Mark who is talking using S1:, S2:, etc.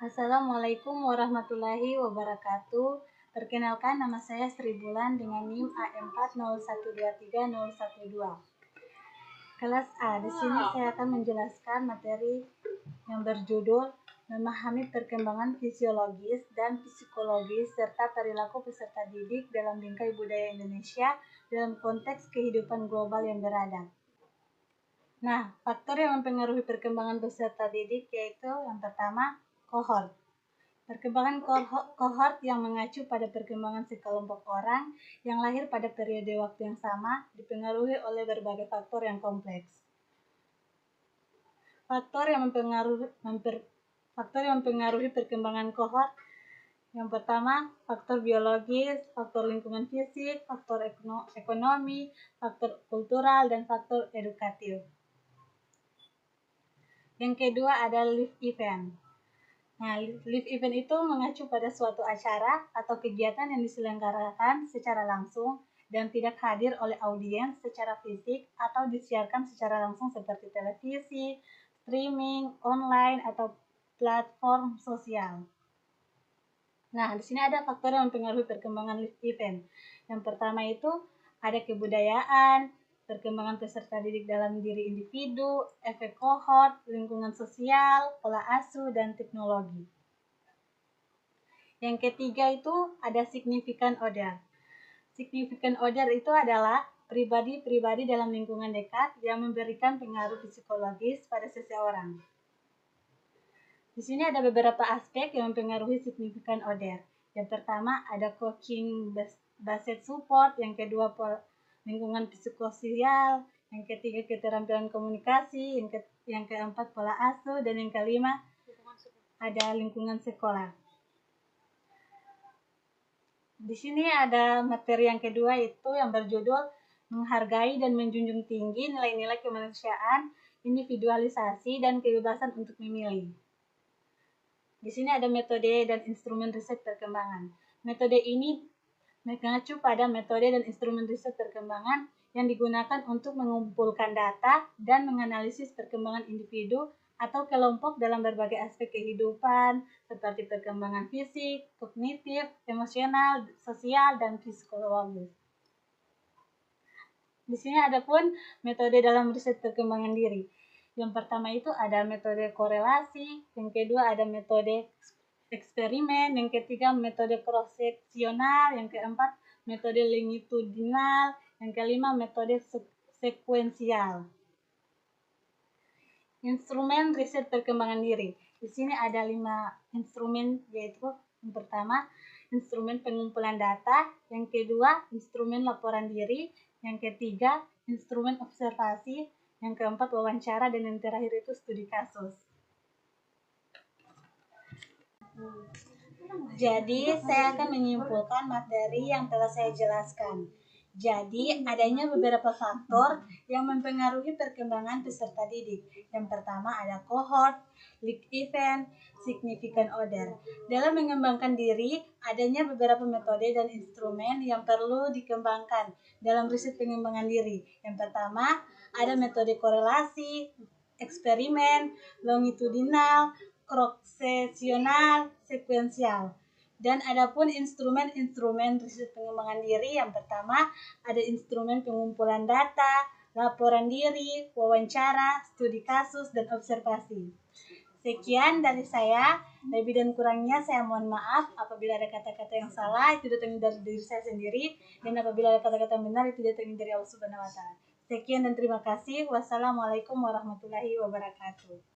S1: Assalamualaikum warahmatullahi wabarakatuh. Perkenalkan, nama saya Sri Bulan dengan NIM A401230112. Kelas A. Di sini saya akan menjelaskan materi yang berjudul memahami perkembangan fisiologis dan psikologis serta perilaku peserta didik dalam bingkai budaya Indonesia dalam konteks kehidupan global yang beradab. Nah, faktor yang mempengaruhi perkembangan peserta didik yaitu yang pertama, kohort. Perkembangan kohort yang mengacu pada perkembangan sekelompok orang yang lahir pada periode waktu yang sama dipengaruhi oleh berbagai faktor yang kompleks. Faktor yang mempengaruhi perkembangan kohort yang pertama, faktor biologis, faktor lingkungan fisik, faktor ekonomi, faktor kultural, dan faktor edukatif. Yang kedua ada live event. Nah, live event itu mengacu pada suatu acara atau kegiatan yang diselenggarakan secara langsung dan tidak hadir oleh audiens secara fisik atau disiarkan secara langsung seperti televisi, streaming, online, atau platform sosial. Nah, di sini ada faktor yang mempengaruhi perkembangan live event. Yang pertama itu ada kebudayaan, perkembangan peserta didik dalam diri individu, efek kohort, lingkungan sosial, pola asuh, dan teknologi. Yang ketiga itu ada significant other. Significant other itu adalah pribadi-pribadi dalam lingkungan dekat yang memberikan pengaruh psikologis pada seseorang. Di sini ada beberapa aspek yang mempengaruhi significant other. Yang pertama ada coaching based support, yang kedua lingkungan psikososial, yang ketiga keterampilan komunikasi, yang keempat pola asuh, dan yang kelima ada lingkungan sekolah. Di sini ada materi yang kedua itu yang berjudul menghargai dan menjunjung tinggi nilai-nilai kemanusiaan, individualisasi, dan kebebasan untuk memilih. Di sini ada metode dan instrumen riset perkembangan. Metode ini mengacu pada metode dan instrumen riset perkembangan yang digunakan untuk mengumpulkan data dan menganalisis perkembangan individu atau kelompok dalam berbagai aspek kehidupan seperti perkembangan fisik, kognitif, emosional, sosial, dan psikologis. Di sini ada pun metode dalam riset perkembangan diri. Yang pertama itu ada metode korelasi, yang kedua ada metode eksperimen, yang ketiga metode cross-seksional, yang keempat metode longitudinal, yang kelima metode sekuensial. Instrumen riset perkembangan diri. Di sini ada 5 instrumen, yaitu yang pertama instrumen pengumpulan data, yang kedua instrumen laporan diri, yang ketiga instrumen observasi, yang keempat wawancara, dan yang terakhir itu studi kasus. Jadi, saya akan menyimpulkan materi yang telah saya jelaskan. Jadi, adanya beberapa faktor yang mempengaruhi perkembangan peserta didik. Yang pertama ada kohort, live event, significant other. Dalam mengembangkan diri, adanya beberapa metode dan instrumen yang perlu dikembangkan dalam riset pengembangan diri. Yang pertama, ada metode korelasi, eksperimen, longitudinal, cross-seksional, sekuensial. Dan adapun instrumen-instrumen riset pengembangan diri, yang pertama ada instrumen pengumpulan data, laporan diri, wawancara, studi kasus, dan observasi. Sekian dari saya, lebih dan kurangnya saya mohon maaf apabila ada kata-kata yang salah, itu datang dari diri saya sendiri, dan apabila ada kata-kata yang benar, itu datang dari Allah Subhanahu wa Ta'ala. Sekian dan terima kasih. Wassalamualaikum warahmatullahi wabarakatuh.